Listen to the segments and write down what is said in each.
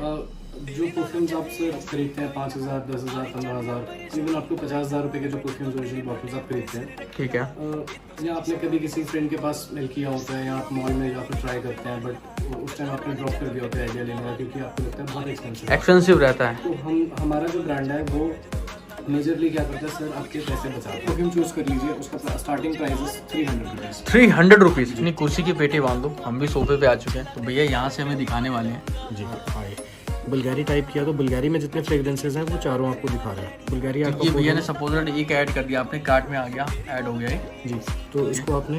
जो परफ्यूम्स आप सर खरीदते हैं 5,000, 10,000, 15,000, इवन अप टू 50,000 रुपए के जो परफ्यूम्स ओरिजिनल बॉटल्स आप खरीदते हैं, ठीक है। या आपने कभी किसी फ्रेंड के पास मिल किया होता है या आप मॉल में जाकर ट्राई करते हैं, बट उस टाइम आपने ड्रॉप कर दिया होता है आइडिया लेने का क्योंकि आपको लगता है बहुत एक्सपेंसिव रहता है। तो हमारा जो ब्रांड है वो मेजरली क्या करता है सर, आपके पैसे बचाता है। परफ्यूम चूज कर लीजिए, उसका स्टार्टिंग प्राइस 300 रुपीज़। 300 रुपीज़। इतनी कुर्सी की पेटी बांध दो, हम भी सोफे पे आ चुके हैं। तो भैया यहाँ से हमें दिखाने वाले हैं जी। बुल्गारी टाइप किया तो बुल्गारी में जितने फ्रेग्रेंसेज हैं वो चारों आपको दिखा रहा है। बुल्गारी आपको ये भैया ने सपोज एक ऐड कर दिया, आपने कार्ट में आ गया, ऐड हो गया है जी। तो इसको आपने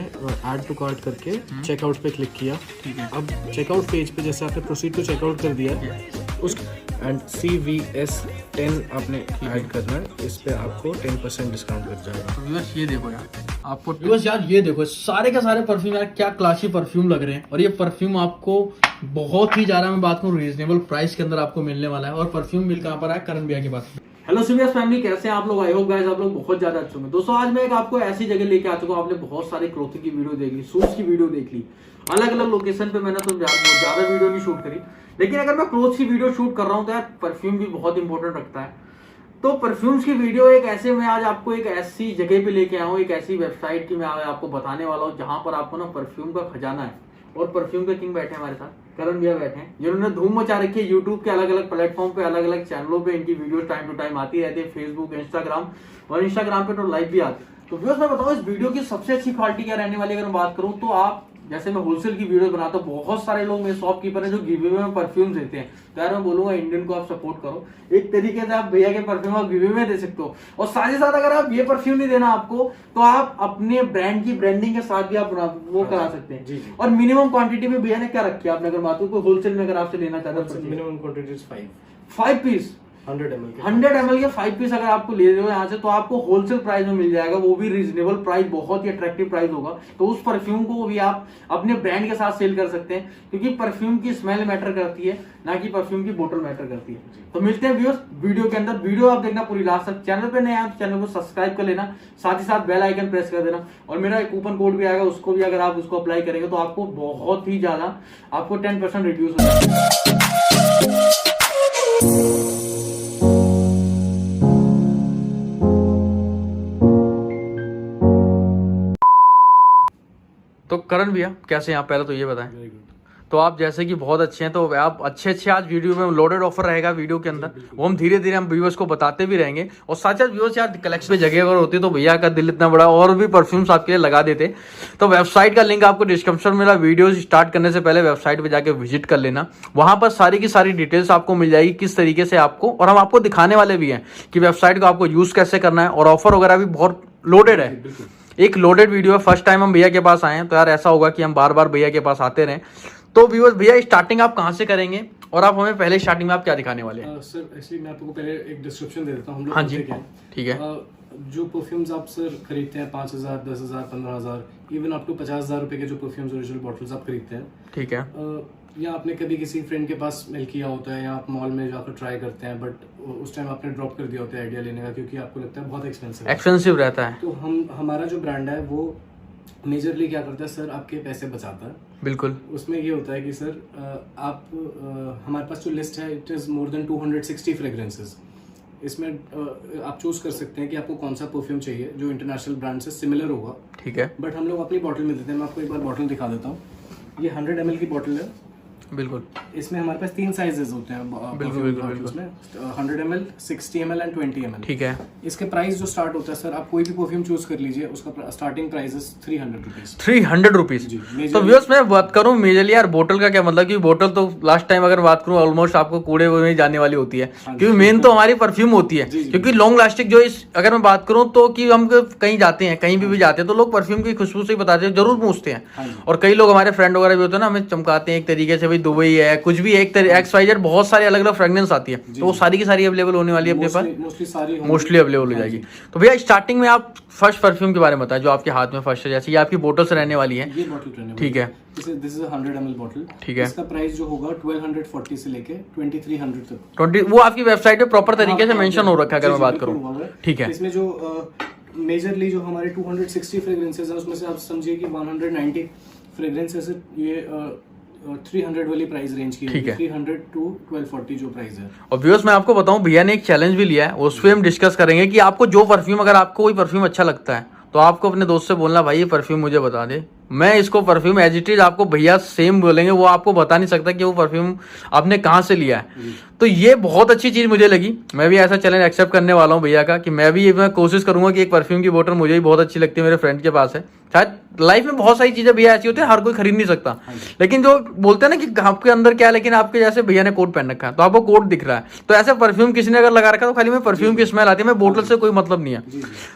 ऐड टू कार्ट करके चेकआउट पे क्लिक किया। ठीक है। अब चेकआउट पेज पे जैसे आपने प्रोसीड टू चेकआउट कर दिया उस एंड CVS 10 आपने ऐड करना है, इस पे आपको 10% डिस्काउंट लग जाएगा। तो व्यूअर्स ये देखो यार, आपको व्यूअर्स यार ये देखो सारे के सारे परफ्यूम यार क्या क्लासी परफ्यूम लग रहे हैं। और ये परफ्यूम आपको बहुत ही ज़्यादा, मैं बात करूँ, रीजनेबल प्राइस के अंदर आपको मिलने वाला है। और परफ्यूम मिल कहाँ पर है? करण भैया के पास। हेलो सीवीएस फैमिली, कैसे हैं आप लोग? आई होप गाइस आप लोग बहुत ज्यादा अच्छे होंगे। दोस्तों आज मैं एक आपको ऐसी जगह लेके आ चुका हूँ। आपने बहुत सारे क्लोथिंग की वीडियो देख ली, शूज की वीडियो देख ली, अलग अलग लोकेशन पे मैंने तो ज्यादा वीडियो नहीं शूट करी, लेकिन अगर मैं क्लोथ की वीडियो शूट कर रहा हूँ तो यार परफ्यूम भी बहुत इंपॉर्टेंट रखता है। तो परफ्यूम्स की वीडियो एक ऐसे मैं आज आपको एक ऐसी जगह पे लेके आया हूँ, एक ऐसी वेबसाइट की मैं आपको बताने वाला हूँ जहां पर आपको ना परफ्यूम का खजाना है। और परफ्यूम के किंग बैठे हैं हमारे साथ, करण भैया बैठे हैं, जिन्होंने धूम मचा रखी है यूट्यूब के अलग अलग प्लेटफॉर्म पे, अलग अलग चैनलों पे इनकी वीडियो टाइम टू टाइम आती रहती है, फेसबुक, इंस्टाग्राम, और इंस्टाग्राम पे तो लाइव भी आती है। तो व्यूअर्स मैं बताऊँ इस वीडियो की सबसे अच्छी क्वालिटी क्या रहने वाली है। अगर मैं बात करूँ तो आप जैसे मैं होलसेल की वीडियो बनाता हूँ, बहुत सारे लोग मेरे शॉपकीपर हैं जो गिव अवे में परफ्यूम देते हैं। तो यार मैं बोलूंगा इंडियन को आप सपोर्ट करो, एक तरीके से आप भैया के परफ्यूम आप गिव अवे में दे सकते हो। और साथ ही साथ अगर आप ये परफ्यूम नहीं देना आपको, तो आप अपने ब्रांड की ब्रांडिंग के साथ भी आप वो करा सकते हैं। जी। और मिनिमम क्वांटिटी में भैया ने क्या रखी है आपने, अगर बात को होलसेल में अगर आपसे लेना चाहते हैं, मिनिमम क्वांटिटी 5 पीस 100 ml के 5 पीस अगर आपको ले रहे हो यहाँ से, तो आपको होलसेल प्राइस में मिल जाएगा, वो भी रीजनेबल प्राइस, बहुत ही अट्रैक्टिव प्राइस होगा। तो उस परफ्यूम को भी आप अपने ब्रांड के साथ सेल कर सकते हैं, क्योंकि परफ्यूम की स्मेल मैटर करती है, ना कि परफ्यूम की बोतल मैटर करती है। तो मिलते हैं व्यूअर्स वीडियो के अंदर। वीडियो आप देखना पूरी लास्ट तक। चैनल पे नए आप चैनल को सब्सक्राइब कर लेना, साथ ही साथ बेल आइकन प्रेस कर देना। और मेरा एक कूपन कोड भी आएगा, उसको भी अगर आप उसको अप्लाई करेंगे तो आपको बहुत ही ज्यादा आपको 10% रिड्यूस हो जाएगा। तो करण भैया कैसे हैं आप, पहले तो ये बताएं। तो आप जैसे कि बहुत अच्छे हैं, तो आप अच्छे आज वीडियो में लोडेड ऑफर रहेगा वीडियो के अंदर, वो हम धीरे धीरे हम व्यूअर्स को बताते भी रहेंगे। और साथ साथ व्यूअर्स यार कलेक्शन पे जगह अगर होती तो भैया का दिल इतना बड़ा और भी परफ्यूम्स आपके लिए लगा देते। तो वेबसाइट का लिंक आपको डिस्क्रिप्शन में मिला, वीडियो स्टार्ट करने से पहले वेबसाइट पर जाकर विजिट कर लेना, वहां पर सारी की सारी डिटेल्स आपको मिल जाएगी किस तरीके से आपको, और हम आपको दिखाने वाले भी हैं कि वेबसाइट को आपको यूज कैसे करना है। और ऑफर वगैरह भी बहुत लोडेड है, एक लोडेड वीडियो है। फर्स्ट टाइम हम भैया के पास आए हैं, तो यार ऐसा होगा कि हम बार बार भैया के पास आते रहें। तो व्यूअर्स भैया स्टार्टिंग आप कहाँ से करेंगे, और आप हमें पहले स्टार्टिंग में आप क्या दिखाने वाले हैं? सर एक्चुअली मैं आपको पहले एक डिस्क्रिप्शन दे देता हूँ। हाँ जी, ठीक है। जो परफ्यूम्स आप सर खरीदते हैं 5,000, 10,000, 15,000, इवन अप टू 50,000 रुपए के जो परफ्यूम्स ओरिजिनल बॉटल्स आप खरीदते हैं, ठीक है, या आपने कभी किसी फ्रेंड के पास मिल किया होता है या आप मॉल में जाकर ट्राई करते हैं, बट उस टाइम आपने ड्रॉप कर दिया होता है आइडिया लेने का क्योंकि आपको लगता है बहुत एक्सपेंसिव रहता है। तो हमारा जो ब्रांड है वो मेजरली क्या करता है सर, आपके पैसे बचाता है। बिल्कुल। उसमें ये होता है कि सर आप हमारे पास जो लिस्ट है it is more than 260 fragrances. इसमें आप चूज कर सकते हैं कि आपको कौन सा परफ्यूम चाहिए जो इंटरनेशनल ब्रांड से सिमिलर होगा। ठीक है। बट हम लोग अपनी बॉटल में देते हैं। मैं आपको एक बार बॉटल दिखा देता हूँ। ये 100 ml की बॉटल है। बिल्कुल। इसमें हमारे पास 3 साइजेस होते हैं। बिल्कुल बिल्कुल। इसमें 100 ml, 60 ml एंड 20 ml। ठीक है। इसके प्राइस जो स्टार्ट होता है सर, आप कोई भी परफ्यूम चूज कर लीजिए, उसका स्टार्टिंग प्राइस 300 रुपीज। 300 रुपीज। तो व्यूअर्स मैं बात करूं मेजरली यार बोतल का क्या मतलब कि बोतल तो लास्ट टाइम अगर बात करूं ऑलमोस्ट आपको कूड़े में जाने वाली होती है, क्योंकि मेन तो हमारी परफ्यूम होती है। क्योंकि लॉन्ग लास्टिक जो इस अगर मैं बात करूं तो कि हम कहीं जाते हैं, कहीं भी जाते हैं तो लोग परफ्यूम की खुशबू से बताते हैं, जरूर पूछते हैं। और कई लोग हमारे फ्रेंड वगैरह भी होते हैं ना, हमें चमकाते हैं एक तरीके से, भाई दुबई है कुछ भी एक XYZ, बहुत सारी अलग अलग फ्रेग्रेंस आती है। तो वो सारी की सारी अवेलेबल होने वाली है अपने पास, मोस्टली अवेलेबल हो जाएगी। तो भैया स्टार्टिंग में आप फर्स्ट परफ्यूम के बारे में बताएं जो आपके हाथ में फर्स्ट है, जैसे ये आपकी बोतल से रहने वाली है। ये बोतल रहने वाली है। ठीक है। दिस इज 100 ml बोतल। ठीक है। इसका प्राइस जो होगा 1240 से लेके 2300 तक। 20 वो आपकी वेबसाइट पे प्रॉपर तरीके से मेंशन हो रखा है अगर मैं बात करूं। ठीक है। इसमें जो मेजरली जो हमारे 260 फ्रेग्रेंसेस है उसमें से आप समझिए कि 190 फ्रेग्रेंसेस ये 300 वाली प्राइस रेंज की ठीक है। 300 to 1240 जो प्राइस है। और व्यूअर्स मैं आपको बताऊं, भैया ने एक चैलेंज भी लिया है, उस पर हम डिस्कस करेंगे कि आपको जो परफ्यूम, अगर आपको कोई परफ्यूम अच्छा लगता है तो आपको अपने दोस्त से बोलना, भाई ये परफ्यूम मुझे बता दे, मैं इसको परफ्यूम एज इट इज आपको भैया सेम बोलेंगे, वो आपको बता नहीं सकता कि वो परफ्यूम आपने कहाँ से लिया है। तो ये बहुत अच्छी चीज़ मुझे लगी, मैं भी ऐसा चैलेंज एक्सेप्ट करने वाला हूँ भैया का, कि मैं कोशिश करूंगा कि एक परफ्यूम की बोतल मुझे भी बहुत अच्छी लगती है, मेरे फ्रेंड के पास है। शायद लाइफ में बहुत सारी चीज़ें भैया ऐसी होती है हर कोई खरीद नहीं सकता, लेकिन जो बोलते हैं ना कि आपके अंदर क्या है, लेकिन आपके जैसे भैया ने कोट पहन रखा है तो आपको कोट दिख रहा है, तो ऐसे परफ्यूम किसी ने अगर लगा रखा है तो खाली में परफ्यूम की स्मेल आती है, मैं बोतल से कोई मतलब नहीं है।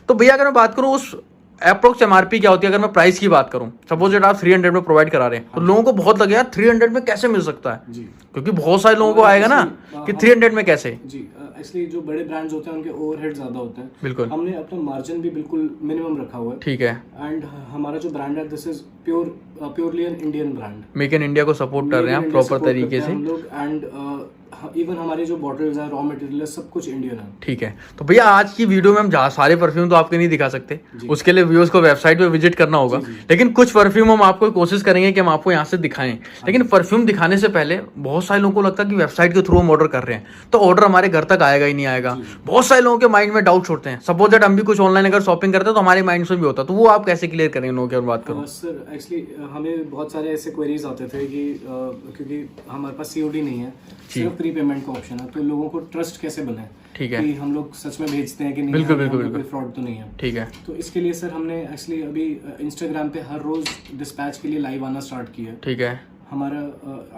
तो भैया अगर मैं बात करूँ उस अप्रोक्स एमआरपी क्या होती है, अगर मैं प्राइस की बात करूं, सपोज दैट आप 300 में प्रोवाइड करा रहे हैं, तो लोगों को बहुत लगे यार 300 में कैसे मिल सकता है, क्योंकि बहुत सारे लोगों को आएगा ना कि 300 में कैसे। जी एक्चुअली जो बड़े ब्रांड्स होते हैं उनके ओवरहेड ज्यादा होते हैं, बिल्कुल हमने अपना मार्जिन भी बिल्कुल मिनिमम रखा हुआ है। ठीक है। एंड हमारा जो ब्रांड है this is purely an Indian brand, make in India को सपोर्ट कर रहे हैं प्रॉपर तरीके से हम लोग। एंड इवन हमारी जो बॉटल्स हैं, रॉ मटेरियल है, सब कुछ इंडियन है। ठीक है। तो भैया आज की वीडियो में हम जहाँ सारे परफ्यूम तो आपके नहीं दिखा सकते, उसके लिए व्यूअर्स को वेबसाइट पे विजिट करना होगा, लेकिन कुछ परफ्यूम हम आपको कोशिश करेंगे कि हम आपको यहाँ से दिखाएं। लेकिन परफ्यूम दिखाने से पहले बहुत सारे लोगों को लगता है कि वेबसाइट के थ्रू हम ऑर्डर कर रहे हैं तो ऑर्डर हमारे घर तक आएगा ही नहीं आएगा। बहुत सारे लोगों के माइंड में डाउट्स होते हैं, सपोज दैट हम भी कुछ ऑनलाइन अगर शॉपिंग करते हैं तो हमारे माइंड में भी होता है, तो वो आप कैसे क्लियर करेंगे लोगों की बात करूँ? सर एक्चुअली हमें बहुत सारे ऐसे क्वेरीज आते थे कि क्योंकि हमारे पास सीओडी नहीं है, सिर्फ प्री पेमेंट का ऑप्शन है, तो लोगों को ट्रस्ट कैसे बने। ठीक है। कि हम लोग सच में भेजते हैं कि नहीं, बिल्कुल बिल्कुल कोई फ्रॉड तो नहीं है। ठीक है। तो इसके लिए सर हमने एक्चुअली अभी इंस्टाग्राम पे हर रोज डिस्पैच के लिए लाइव आना स्टार्ट किया है। ठीक है। हमारा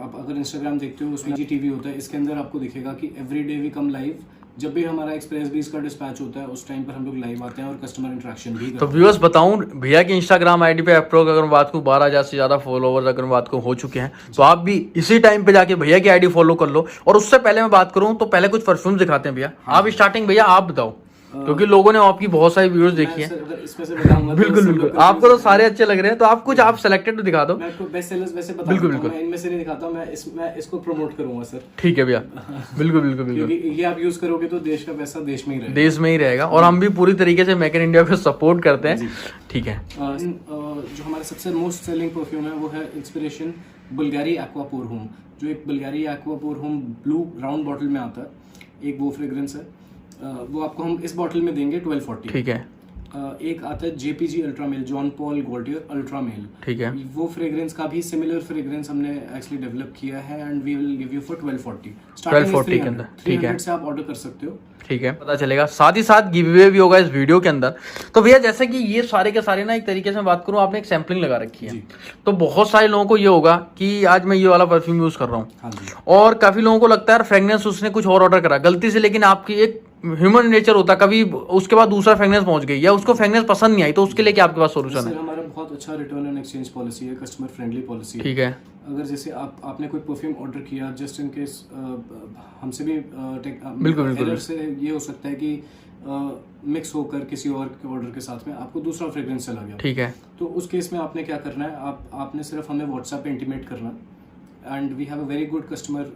आप अगर इंस्टाग्राम देखते हो उसमें जीटीवी होता है, इसके अंदर आपको दिखेगा कि every day we come live. जब भी हमारा एक्सप्रेस बीस का डिस्पैच होता है उस टाइम पर हम लोग लाइव आते हैं और कस्टमर इंटरेक्शन भी करते हैं। तो व्यूअर्स बताऊं, भैया की इंस्टाग्राम आईडी पे अप्रोक्स अगर बात को 12,000 से ज्यादा फॉलोवर्स अगर बात को हो चुके हैं, तो आप भी इसी टाइम पे जाके भैया की आईडी फॉलो कर लो। और उससे पहले मैं बात करूं तो पहले कुछ परफ्यूम दिखाते हैं भैया। आप स्टार्टिंग भैया आप बताओ, क्योंकि लोगों ने आपकी बहुत सारी वीडियोस देखी है। बिल्कुल बिल्कुल, आपको तो सारे अच्छे लग रहे हैं, तो आप कुछ आप सेलेक्टेड तो दिखा दो। मैं आपको बेस्ट सेलर्स वैसे बता बिल्कुल देता हूं, मैं इनमें से नहीं दिखाता, मैं इसको प्रमोट करूंगा सर। ठीक है भैया, बिल्कुल बिल्कुल बिल्कुल, क्योंकि ये आप यूज करोगे तो देश का पैसा देश में ही रहेगा। देश में ही रहेगा, और हम भी पूरी तरीके से मेक इन इंडिया को सपोर्ट करते हैं। ठीक है। जो हमारा सबसे मोस्ट सेलिंग परफ्यूम है वो है इंस्पिरेशन बुल्गारी एक्वापोर होम, जो एक Bulgari Aqva Pour Homme blue round bottle में आता है, एक वो फ्रेग्रेंस है। वो आपको हम इस बॉटल में देंगे 1240। ठीक है। एक आता है JPG ultra male, John Paul Gaultier ultra male. ठीक है। वो फ्रेग्रेंस का भी सिमिलर फ्रेग्रेंस हमने एक्चुअली डेवलप किया है and we will give you for 1240 1240 के अंदर। ठीक है, 300 से आप ऑर्डर कर सकते हो। ठीक है, पता चलेगा। साथ ही साथ गिव अवे भी होगा इस वीडियो के अंदर। तो भैया जैसे कि ये सारे के सारे ना, एक तरीके से बात करूं, आपने एक सैम्पलिंग लगा रखी है, तो बहुत सारे लोगों को ये होगा कि आज मैं ये वाला परफ्यूम यूज कर रहा हूँ, और काफी लोगों को लगता है फ्रेग्रेंस उसने कुछ और ऑर्डर करा गलती से, लेकिन आपकी एक ह्यूमन नेचर होता है, कभी उसके बाद दूसरा फ्रेग्रेंस पहुंच गई या उसको फ्रेग्रेंस पसंद नहीं आई, तो उसके लिए क्या आपके पास सोल्यूशन है? हमारा बहुत अच्छा रिटर्न एंड एक्सचेंज पॉलिसी है, कस्टमर फ्रेंडली पॉलिसी है। ठीक है। अगर जैसे आपने कोई परफ्यूम ऑर्डर किया, जस्ट इन केस हमसे भी बिल्कुल से ये हो सकता है कि मिक्स होकर किसी और के ऑर्डर के साथ में आपको दूसरा फ्रेग्रेंस चला गया। ठीक है। तो उस केस में आपने क्या करना है, आपने सिर्फ हमें व्हाट्सएप पे इंटीमेट करना है, and we have a very good customer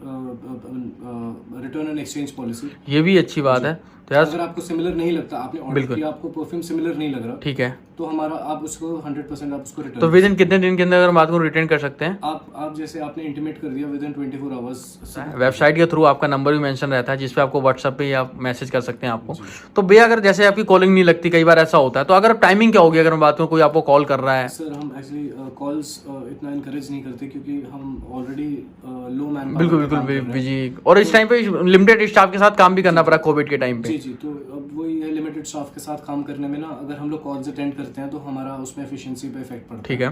return and exchange policy. ये भी अच्छी बात है। तो यार अगर आपको सिमिलर नहीं लगता, आपने ऑर्डर किया, आपको परफ्यूम सिमिलर नहीं लग रहा, ठीक है, तो हमारा आप उसको 100% आप उसको रिटर्न। तो विद इन कितने दिन के अंदर अगर बात को रिटर्न कर सकते हैं? आप जैसे आपने इंटीमेट कर दिया, विद इन 24 आवर्स। वेबसाइट के थ्रू आपका नंबर भी मेंशन रहता है, जिस पे आपको व्हाट्सएप पे या मैसेज कर सकते हैं आपको। तो भैया अगर जैसे आपकी कॉलिंग नहीं लगती, कई बार ऐसा होता है, तो अगर टाइमिंग क्या होगी अगर मैं बात करूं, कोई आपको कॉल कर रहा है? सर हम एक्चुअली कॉल्स इतना इनकरेज नहीं करते, क्योंकि हम ऑलरेडी लो मैन। बिल्कुल बिल्कुल बिजी, और इस टाइम पे लिमिटेड स्टाफ के साथ काम भी करना पड़ा कोविड के टाइम पे। जी, तो अब वही है, लिमिटेड स्टाफ के साथ काम करने में ना, अगर हम लोग कॉल्स अटेंड करते हैं तो हमारा उसमें एफिशिएंसी पे इफेक्ट पड़ता है। ठीक है।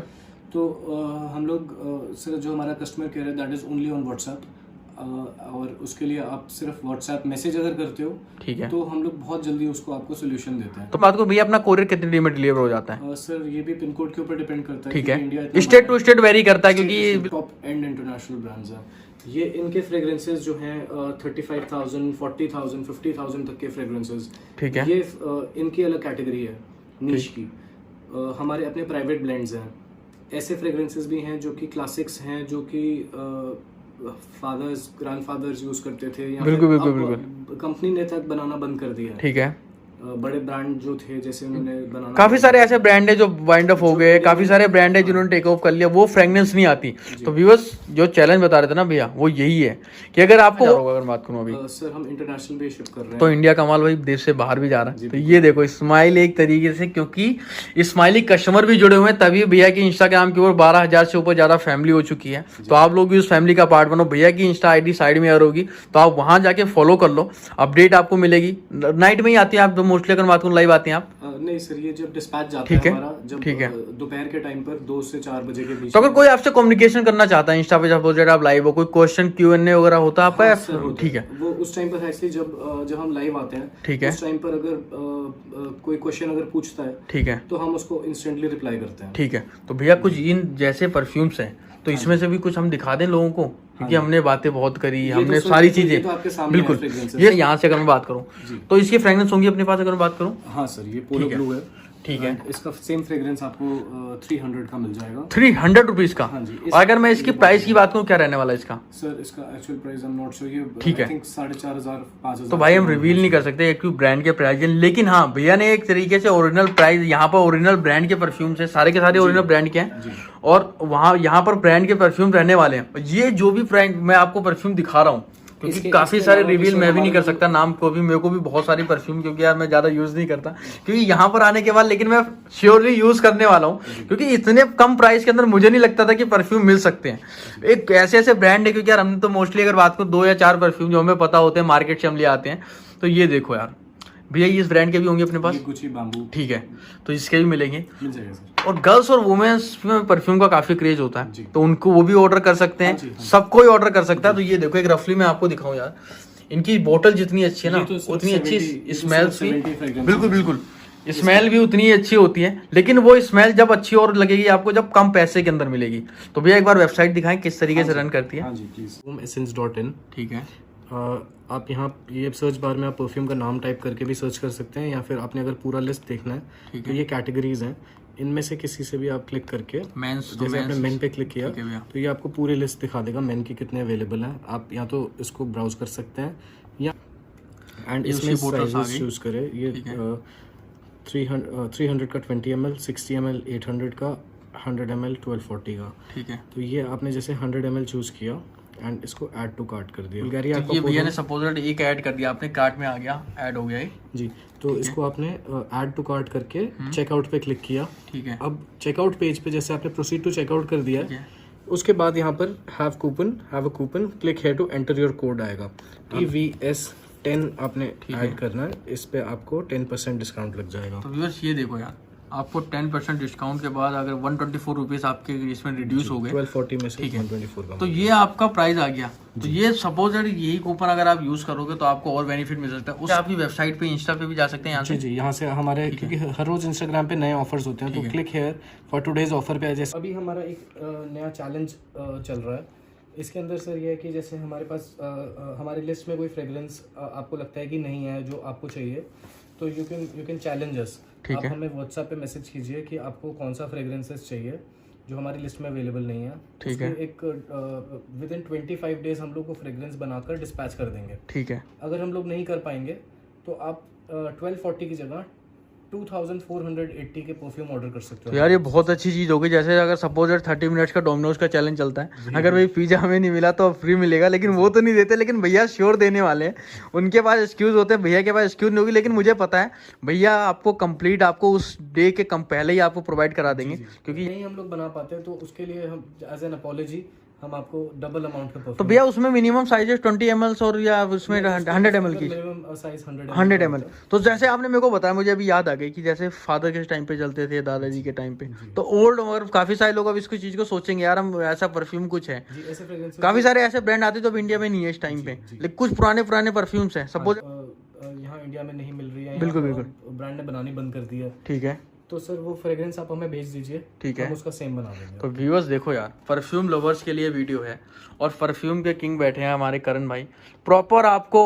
तो हम लोग सर जो हमारा कस्टमर केयर है that is only on WhatsApp, और उसके लिए आप सिर्फ व्हाट्सएप मैसेज अगर करते हो, ठीक है, तो हम लोग बहुत जल्दी उसको आपको सोल्यूशन देते हैं। तो बात को भैया अपना कोरियर कितने दिन में डिलीवर हो जाता है? सर ये भी पिन कोड के ऊपर डिपेंड करता है। ठीक है, स्टेट टू स्टेट वेरी करता है, क्योंकि टॉप एंड इंटरनेशनल ब्रांड्स हैं ये। इनके फ्रेग्रेंसेस जो हैं 35,000, 40,000, 50,000 तक के फ्रेग्रेंसेस। ठीक है। ये इनकी अलग कैटेगरी है नीश की। हमारे अपने प्राइवेट ब्लेंड्स हैं, ऐसे फ्रेग्रेंसेस भी हैं जो कि क्लासिक्स हैं, जो कि फादर्स ग्रैंडफादर्स यूज करते थे, या बिल्कुल बिल्कुल बिल्कुल, कंपनी ने तक बनाना बंद कर दिया है। ठीक है। बड़े ब्रांड जो थे जैसे उन्होंने बनाना, काफी सारे ऐसे ब्रांड है जो वाइंड अप हो गए, काफी सारे ब्रांड है जिन्होंने टेक ऑफ कर लिया, वो फ्रेग्रेंस नहीं आती। तो व्यूअर्स जो चैलेंज बता रहे थे ना भैया, वो यही है कि अगर आपको अगर बात करूं अभी सर हम इंटरनेशनल भी शिप कर रहे हैं, तो इंडिया का माल भाई देश से बाहर भी जा रहा है। तो ये देखो स्माइल एक तरीके से, क्योंकि स्माइली कस्टमर भी जुड़े हुए हैं, तभी भैया की इंस्टाग्राम की ओर 12,000 से ऊपर ज्यादा फैमिली हो चुकी है। तो आप लोग भी उस फैमिली का पार्ट बनो। भैया की इंस्टा आईडी साइड में यार होगी, तो आप वहां जाके फॉलो कर लो, अपडेट आपको मिलेगी। नाइट में ही आती है आप मोस्टली, अगर बात करूं लाइव आती हैं आप? नहीं सर, ये जब डिस्पैच जाता है हमारा, जब दोपहर के टाइम पर 2 से 4 बजे के बीच। तो अगर कोई आपसे कम्युनिकेशन करना चाहता है इंस्टा पे, सपोज आप लाइव हो, कोई क्वेश्चन Q&A वगैरह होता है आपका? ठीक है, वो उस टाइम पर एक्चुअली जब हम लाइव आते हैं, ठीक है, उस टाइम पर अगर कोई क्वेश्चन अगर पूछता है, ठीक है, तो हम उसको इंस्टेंटली रिप्लाई करते हैं। ठीक है। तो भैया कुछ इन जैसे परफ्यूम्स हैं, तो इसमें से भी कुछ हम दिखा दें लोगों को, क्योंकि हमने बातें बहुत करी, हमने सारी चीजें बिल्कुल। ये यहाँ से अगर मैं बात करूँ तो इसकी फ्रेग्रेंस होंगी अपने पास, अगर मैं बात करूँ? हाँ सर, ये पोलो ब्लू है, ठीक है। इसका सेम फ्रेग्रेंस आपको 300 का मिल जाएगा, 300 रुपीज का। हाँ जी। और अगर मैं इसकी प्राइस की बात करूँ, क्या रहने वाला है इसका? सर इसका actual price I am not sure, ये ठीक है 4,500 5,000। तो भाई हम रिवील नहीं कर सकते क्योंकि ब्रांड के प्राइस, लेकिन हाँ भैया ने एक तरीके से ओरिजिनल प्राइस, यहाँ पर ओरिजिनल ब्रांड के परफ्यूम है, सारे के सारे ओरिजिनल ब्रांड के हैं, और वहाँ यहाँ पर ब्रांड के परफ्यूम रहने वाले हैं। ये जो भी मैं आपको परफ्यूम दिखा रहा हूँ, क्योंकि काफी सारे रिवील मैं भी नहीं कर सकता नाम को भी, मेरे को भी बहुत सारी परफ्यूम, क्योंकि यार मैं ज्यादा यूज नहीं करता, क्योंकि यहाँ पर आने के बाद लेकिन मैं श्योरली यूज करने वाला हूँ, क्योंकि इतने कम प्राइस के अंदर मुझे नहीं लगता था कि परफ्यूम मिल सकते हैं। एक ऐसे ऐसे ब्रांड है, क्योंकि यार हमने तो मोस्टली अगर बात करूँ 2 या 4 परफ्यूम जो हमें पता होते हैं मार्केट से हम ले आते हैं। तो ये देखो यार भैया, इस ब्रांड के भी होंगे अपने पास? गुची बाम्बू, ठीक है, तो इसके भी मिल जाएगा सर। और गर्ल्स और वुमेन्स में परफ्यूम का काफी क्रेज होता है, तो उनको वो भी ऑर्डर कर सकते हैं, हाँ। सब कोई ऑर्डर कर सकता है। तो ये देखो एक रफली मैं आपको दिखाऊं यार, इनकी बोतल जितनी अच्छी है ना, उतनी अच्छी स्मेल भी, बिल्कुल बिल्कुल स्मेल भी उतनी ही अच्छी होती है, लेकिन वो स्मेल जब अच्छी और लगेगी आपको जब कम पैसे के अंदर मिलेगी। तो भैया एक बार वेबसाइट दिखाएं किस तरीके से रन करती है? essence.in, ठीक है। आप यहाँ ये सर्च बार में आप परफ्यूम का नाम टाइप करके भी सर्च कर सकते हैं, या फिर आपने अगर पूरा लिस्ट देखना है तो ये कैटेगरीज हैं, इनमें से किसी से भी आप क्लिक करके, जैसे आपने मेन पे क्लिक किया तो ये आपको पूरी लिस्ट दिखा देगा मेन की कितने अवेलेबल हैं। आप या तो इसको ब्राउज कर सकते हैं, या एंड इसमें साइजेस चूज करें। ये 300 का 20 ml, 60 ml, 800 का, 100 ml, 1240 का, ठीक है। तो ये आपने जैसे 100 ml चूज किया एंड इसको ऐड टू कार्ट कर दिया। तो ये भैया ने सपोज एक ऐड कर दिया आपने, कार्ट में आ गया, ऐड हो गया जी। तो इसको आपने ऐड टू कार्ट करके चेकआउट पे क्लिक किया, ठीक है। अब चेकआउट पेज पे जैसे आपने प्रोसीड टू चेकआउट कर दिया, उसके बाद यहाँ पर have a coupon, click here to enter your code आएगा, TVS10 आपने ऐड करना है, इस पे आपको 10% डिस्काउंट लग जाएगा। तो व्यूअर्स ये देखो यार, आपको 10% डिस्काउंट के बाद अगर 124 रुपीज आपके इसमें रिड्यूस हो गए, 1240 में से 124 का, तो ये आपका प्राइस आ गया। तो ये सपोज यही कूपन अगर आप यूज करोगे तो आपको और बेनिफिट मिल सकता है। उससे आपकी वेबसाइट पे, इंस्टा पे भी जा सकते हैं यहाँ से। जी, यहाँ से हमारे, क्योंकि हर रोज इंस्टाग्राम पे नए ऑफर्स होते हैं, तो click here for today's offer पे। जैसे अभी हमारा एक नया चैलेंज चल रहा है, इसके अंदर सर ये है कि जैसे हमारे पास हमारी लिस्ट में कोई फ्रेग्रेंस आपको लगता है कि नहीं है जो आपको चाहिए, तो यू कैन चैलेंज अस। आप हमें व्हाट्सएप पे मैसेज कीजिए कि आपको कौन सा फ्रेग्रेंसेस चाहिए जो हमारी लिस्ट में अवेलेबल नहीं है, ठीक है। एक विद इन 25 डेज हम लोग को फ्रेग्रेंस बनाकर डिस्पैच कर देंगे, ठीक है। अगर हम लोग नहीं कर पाएंगे तो आप 1240 की जगह 2480 के परफ्यूम ऑर्डर कर सकते हो। तो यार ये बहुत अच्छी चीज होगी। जैसे अगर सपोज 30 मिनट्स का डोमिनोज का चैलेंज चलता है, अगर भाई पिज्जा हमें नहीं मिला तो फ्री मिलेगा, लेकिन वो तो नहीं देते, लेकिन भैया श्योर देने वाले हैं। उनके पास एक्सक्यूज होते हैं, भैया के पास एक्सक्यूज नहीं होगी, लेकिन मुझे पता है भैया आपको कंप्लीट, आपको उस डे के पहले ही आपको प्रोवाइड करा देंगे, क्योंकि नहीं हम लोग बना पाते हैं, तो उसके लिए हम एज एन अपॉलॉजी हम आपको डबल अमाउंट का। तो भैया उसमें मिनिमम साइजेस 20 ml और या उसमें 100 ml की, साइज 100 ml। तो जैसे आपने मेरे को बताया, मुझे अभी याद आ गई कि जैसे फादर के टाइम पे चलते थे, दादाजी के टाइम पे, तो ओल्ड और काफी सारे लोग अब इसको चीज को सोचेंगे यार हम ऐसा परफ्यूम कुछ है। काफी सारे ऐसे ब्रांड आते जो इंडिया में नहीं है इस टाइम पे, लेकिन कुछ पुराने परफ्यूम्स है सपोज यहाँ इंडिया में नहीं मिल रही है, बिल्कुल बिल्कुल ब्रांड ने बनानी बंद कर दी है, ठीक है। तो सर वो फ्रेग्रेंस आप हमें भेज दीजिए, ठीक है, हम उसका सेम बना देंगे। तो व्यूअर्स देखो यार, परफ्यूम लवर्स के लिए वीडियो है, और परफ्यूम के किंग बैठे हैं हमारे करण भाई। प्रॉपर आपको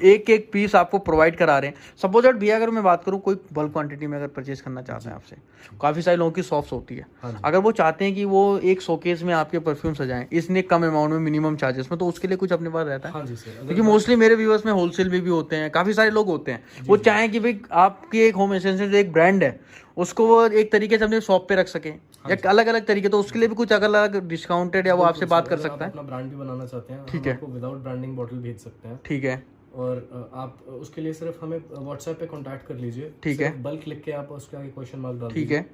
एक एक पीस आपको प्रोवाइड करा रहे हैं। सपोज दैट भैया अगर मैं बात करूँ कोई बल्क क्वांटिटी में अगर परचेज करना चाहते हैं आपसे, काफ़ी सारे लोगों की शॉप्स होती है, अगर वो चाहते हैं कि वो एक शोकेस में आपके परफ्यूम सजाएं इसने कम अमाउंट में मिनिमम चार्जेस में, तो उसके लिए कुछ अपने पास रहता है? हाँ जी सर, क्योंकि मोस्टली मेरे व्यूअर्स में होलसेल में भी होते हैं, काफ़ी सारे लोग होते हैं, वो चाहें कि भाई आपकी एक होम एसेंशियल जो एक ब्रांड है उसको वो एक तरीके से अपने शॉप पे रख सकें या अलग अलग तरीके, तो उसके लिए भी कुछ अलग अलग डिस्काउंटेड या वो आपसे बात कर सकता है? अपना ब्रांड भी बनाना चाहते हैं, ठीक है, आपको विदाउट ब्रांडिंग बॉटल भेज सकते हैं। ठीक है, और आप उसके लिए सिर्फ हमें व्हाट्सएप पे कांटेक्ट कर लीजिए, ठीक है, बल्क लिख के आप उसके आगे क्वेश्चन मार्क डाल ठीक दीजिए, है,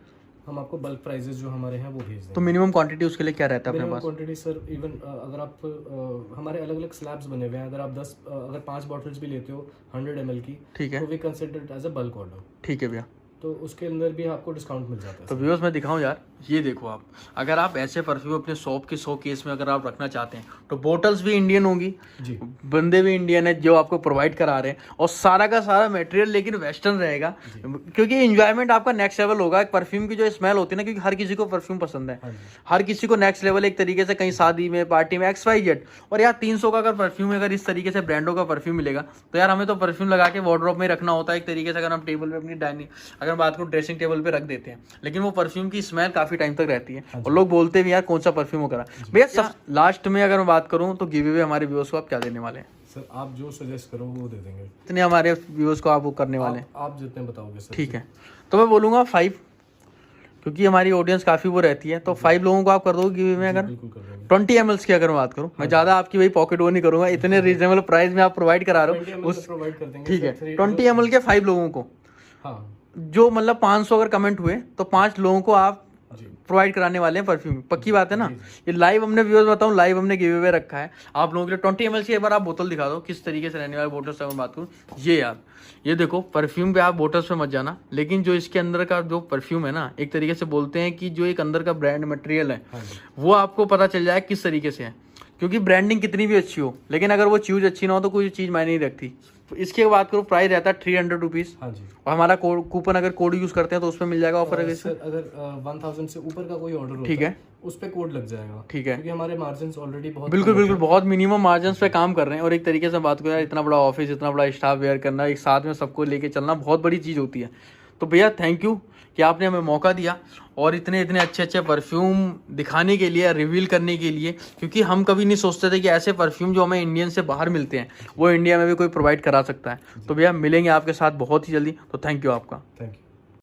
हम आपको बल्क प्राइजेस जो हमारे हैं वो भेज देंगे। तो मिनिमम क्वांटिटी उसके लिए क्या रहता है अपने पास? क्वांटिटी सर इवन अगर आप हमारे अलग अलग स्लैब्स बने हुए हैं, अगर आप 5 बॉटल्स भी लेते हो 100 ml की, ठीक है, तो we consider as a bulk order. ठीक है भैया, तो उसके अंदर भी आपको डिस्काउंट मिल जाता है। तो व्यूअर्स मैं दिखाऊं यार, ये देखो आप, अगर आप ऐसे परफ्यूम अपने शॉप के 100 केस में अगर आप रखना चाहते हैं तो बोटल्स भी इंडियन होंगी जी, बंदे भी इंडियन है जो आपको प्रोवाइड करा रहे हैं, और सारा का सारा मटेरियल लेकिन वेस्टर्न रहेगा, क्योंकि एंजॉयमेंट आपका नेक्स्ट लेवल होगा। एक परफ्यूम की जो स्मेल होती है ना, क्योंकि हर किसी को परफ्यूम पसंद है, हर किसी को नेक्स्ट लेवल एक तरीके से कहीं शादी में पार्टी में XYZ, और यार 300 का अगर परफ्यूम अगर इस तरीके से ब्रांडों का परफ्यूम मिलेगा तो यार हमें तो परफ्यूम लगा के वार्डरोब में रखना होता है एक तरीके से। अगर हम टेबल पे अपनी डाइनिंग अगर बात करूँ ड्रेसिंग टेबल पे रख देते हैं, लेकिन वो परफ्यूम की स्मेल काफी टाइम तक रहती है और लोग बोलते भी यार कौन सा परफ्यूम हो करा। भैया लास्ट में अगर मैं बात करूं तो गिव अवे हमारे व्यूअर्स को आप क्या देने वाले हैं? सर आप जो सजेस्ट करो वो दे देंगे। इतने हमारे व्यूअर्स को आप वो करने वाले हैं? आप जितने बताओगे सर। ठीक है, तो मैं बोलूंगा 5, क्योंकि हमारी ऑडियंस काफी वो रहती है, तो 5 लोगों को आप कर दोगे गिव अवे में? अगर 20 ml की अगर मैं बात करूं, मैं ज्यादा आपकी भाई पॉकेट वो नहीं करूंगा, इतने रीजनेबल प्राइस में आप प्रोवाइड करा रहे हो उस, ठीक है 20 ml के 5 लोगों को, जो मतलब 500 अगर कमेंट हुए तो 5 लोगों को आप प्रोवाइड कराने वाले हैं परफ्यूम। पक्की बात है ना? ये लाइव हमने व्यूअर्स बताऊं, लाइव हमने गिव अवे रखा है आप लोगों के लिए। 20 ml की एक बार आप बोतल दिखा दो किस तरीके से रहने वाले बोटल्स की बात करूं, ये यार ये देखो परफ्यूम पे आप बोटल्स पे मत जाना, लेकिन जो इसके अंदर का जो परफ्यूम है ना, एक तरीके से बोलते हैं कि जो एक अंदर का ब्रांड मटेरियल है वो आपको पता चल जाए किस तरीके से है, क्योंकि ब्रांडिंग कितनी भी अच्छी हो लेकिन अगर वो चीज़ अच्छी ना हो तो कोई चीज़ मायने नहीं रखती। इसकी बात करूँ प्राइस रहता है 300 रुपीज़, और हमारा कूपन अगर कोड यूज करते हैं तो उसमें मिल जाएगा ऑफर। अगर 1000 से ऊपर का कोई ऑर्डर होता ठीक है उस पे कोड लग जाएगा, ठीक है, क्योंकि हमारे मार्जिन ऑलरेडी बहुत बिल्कुल बहुत मिनिमम मार्जिन पे काम कर रहे हैं। और एक तरीके से बात करो यार, इतना बड़ा ऑफिस इतना बड़ा स्टाफ वेयर करना, एक साथ में सबको लेके चलना बहुत बड़ी चीज़ होती है। तो भैया थैंक यू कि आपने हमें मौका दिया और इतने अच्छे परफ्यूम दिखाने के लिए, रिवील करने के लिए, क्योंकि हम कभी नहीं सोचते थे कि ऐसे परफ्यूम जो हमें इंडियन से बाहर मिलते हैं वो इंडिया में भी कोई प्रोवाइड करा सकता है। तो भैया मिलेंगे आपके साथ बहुत ही जल्दी, तो थैंक यू आपका। Thank you.